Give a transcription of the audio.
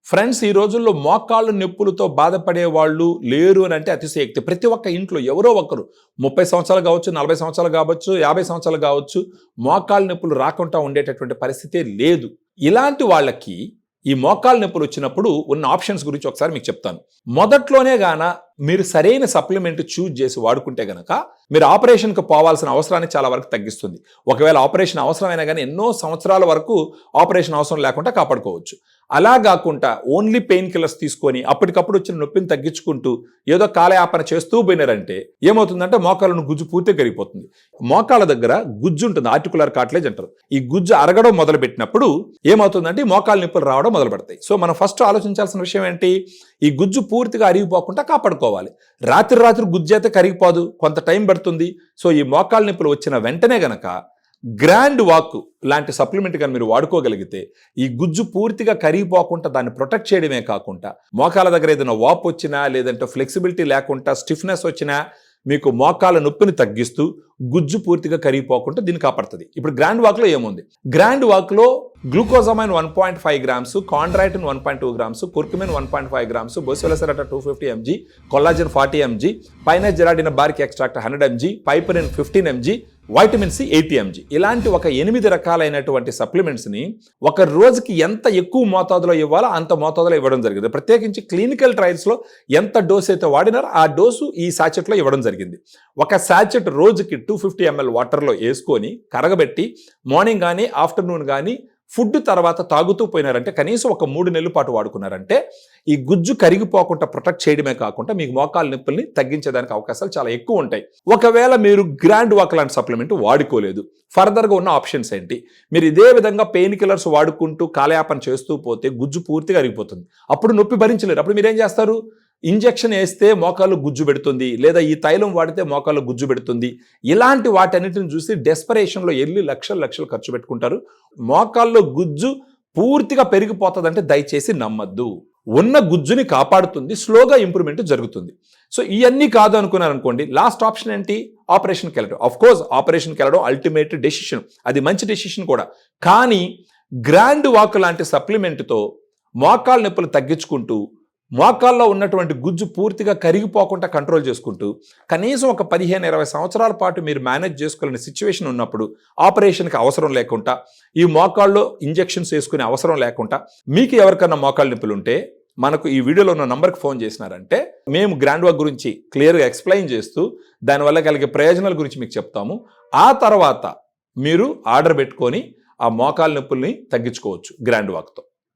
Friends, ఈ రోజుల్లో మోకాళ్ళు నొప్పులతో బాధపడే వాళ్ళు లేరు అని అంటే అతిశయోక్తి. ప్రతి ఒక్క ఇంట్లో ఎవరో ఒకరు 30 సంవత్సరాలు కావచ్చు, 40 సంవత్సరాలు కావచ్చు, 50 సంవత్సరాలు కావచ్చు, మోకాళ్ళ నొప్పులు రాకుండా ఉండేటటువంటి పరిస్థితే లేదు. ఇలాంటి వాళ్ళకి ఈ మోకాళ్ళ నొప్పులు వచ్చినప్పుడు ఉన్న ఆప్షన్స్ గురించి ఒకసారి మీకు చెప్తాను. మొదట్లోనే గాన మీరు సరైన సప్లిమెంట్ చూజ్ చేసి వాడుకుంటే గనక మీరు ఆపరేషన్కి పోవాల్సిన అవసరాన్ని చాలా వరకు తగ్గిస్తుంది. ఒకవేళ ఆపరేషన్ అవసరమైనా కానీ ఎన్నో సంవత్సరాల వరకు ఆపరేషన్ అవసరం లేకుండా కాపాడుకోవచ్చు. అలా కాకుండా ఓన్లీ పెయిన్ కిల్లర్స్ తీసుకొని అప్పటికప్పుడు వచ్చిన నొప్పిని తగ్గించుకుంటూ ఏదో కాలయాపన చేస్తూ పోయినారంటే ఏమవుతుందంటే మోకాళ్ళను గుజ్జు పూర్తిగా కరిగిపోతుంది. మోకాళ్ళ దగ్గర గుజ్జు ఉంటుంది, ఆర్టికులర్ కార్టిలేజ్ అంటారు. ఈ గుజ్జు అరగడం మొదలు పెట్టినప్పుడు ఏమవుతుందంటే మోకాళ్ళ నొప్పులు రావడం మొదలు పెడతాయి. సో మనం ఫస్ట్ ఆలోచించాల్సిన విషయం ఏంటి? ఈ గుజ్జు పూర్తిగా అరిగిపోకుండా కాపాడుకోవాలి. రాత్రి గుజ్జు అయితే కరిగిపోదు, కొంత టైం పడుతుంది. సో ఈ మోకాళ్ళ నొప్పులు వచ్చిన వెంటనే గనక గ్రాండ్ వాక్ లాంటి సప్లిమెంట్ కానీ మీరు వాడుకోగలిగితే ఈ గుజ్జు పూర్తిగా కరిగిపోకుండా దాన్ని ప్రొటెక్ట్ చేయడమే కాకుండా మోకాళ్ళ దగ్గర ఏదైనా వాప్ వచ్చినా లేదంటే ఫ్లెక్సిబిలిటీ లేకుండా స్టిఫ్నెస్ వచ్చినా మీకు మోకాళ్ళ నొప్పిని తగ్గిస్తూ గుజ్జు పూర్తిగా కరిగిపోకుండా దీన్ని కాపాడుతుంది. ఇప్పుడు గ్రాండ్ వాక్లో ఏముంది? గ్రాండ్ వాక్లో glucosamine 1.5 grams, chondroitin 1.2 grams, curcumin 1.5 grams, boswellia serrata 250 mg, collagen 40 mg, pinus gerardiana bark extract 100 mg, piperine 15 mg, vitamin C 80 mg. ఇలాంటి ఒక 8 రకాలైనటువంటి సప్లిమెంట్స్ని ఒక రోజుకి ఎంత ఎక్కువ మోతాదులో ఇవ్వాలో అంత మోతాదులో ఇవ్వడం జరిగింది. ప్రత్యేకించి క్లినికల్ ట్రయల్స్లో ఎంత డోస్ అయితే వాడినారో ఆ డోసు ఈ సాచెట్లో ఇవ్వడం జరిగింది. ఒక సాచెట్ రోజుకి 250 ml వాటర్లో వేసుకొని కరగబెట్టి మార్నింగ్ కానీ ఆఫ్టర్నూన్ కానీ ఫుడ్ తర్వాత తాగుతూ పోయినారంటే కనీసం ఒక 3 నెలల పాటు వాడుకున్నారంటే ఈ గుజ్జు కరిగిపోకుండా ప్రొటెక్ట్ చేయడమే కాకుండా మీకు మోకాళ్ళ నొప్పుల్ని తగ్గించేదానికి అవకాశాలు చాలా ఎక్కువ ఉంటాయి. ఒకవేళ మీరు గ్రాండ్ వాక్ లాంటి సప్లిమెంట్ వాడుకోలేదు, ఫర్దర్గా ఉన్న ఆప్షన్స్ ఏంటి? మీరు ఇదే విధంగా పెయిన్ కిల్లర్స్ వాడుకుంటూ కాలయాపన చేస్తూ పోతే గుజ్జు పూర్తిగా కరిగిపోతుంది. అప్పుడు నొప్పి భరించలేరు. అప్పుడు మీరేం చేస్తారు? ఇంజెక్షన్ వేస్తే మోకాళ్ళు గుజ్జు పెడుతుంది, లేదా ఈ తైలం వాడితే మోకాళ్ళు గుజ్జు పెడుతుంది. ఇలాంటి వాటన్నిటిని చూసి డెస్పరేషన్లో వెళ్ళి లక్షలు ఖర్చు పెట్టుకుంటారు. మోకాల్లో గుజ్జు పూర్తిగా పెరిగిపోతుందంటే దయచేసి నమ్మద్దు. ఉన్న గుజ్జుని కాపాడుతుంది, స్లోగా ఇంప్రూవ్మెంట్ జరుగుతుంది. సో ఇవన్నీ కాదు అనుకున్నారనుకోండి, లాస్ట్ ఆప్షన్ ఏంటి? ఆపరేషన్కి వెళ్ళడం. ఆఫ్ కోర్స్ ఆపరేషన్కి వెళ్ళడం అల్టిమేట్ డెసిషన్, అది మంచి డెసిషన్ కూడా. కానీ గ్రాండ్ వాక్ లాంటి సప్లిమెంట్తో మోకాళ్ళ నొప్పులు తగ్గించుకుంటూ మోకాల్లో ఉన్నటువంటి గుజ్జు పూర్తిగా కరిగిపోకుండా కంట్రోల్ చేసుకుంటూ కనీసం ఒక 15-20 సంవత్సరాల పాటు మీరు మేనేజ్ చేసుకోలేని సిచ్యువేషన్ ఉన్నప్పుడు ఆపరేషన్కి అవసరం లేకుండా ఈ మోకాల్లో ఇంజెక్షన్స్ వేసుకునే అవసరం లేకుండా మీకు ఎవరికన్నా మోకాళ్ళ నొప్పులు ఉంటే మనకు ఈ వీడియోలో ఉన్న నంబర్కి ఫోన్ చేసినారంటే మేము గ్రాండ్ వాక్ గురించి క్లియర్గా ఎక్స్ప్లెయిన్ చేస్తూ దానివల్ల కలిగే ప్రయోజనాల గురించి మీకు చెప్తాము. ఆ తర్వాత మీరు ఆర్డర్ పెట్టుకొని ఆ మోకాళ్ళ నొప్పుల్ని తగ్గించుకోవచ్చు గ్రాండ్ వాక్తో.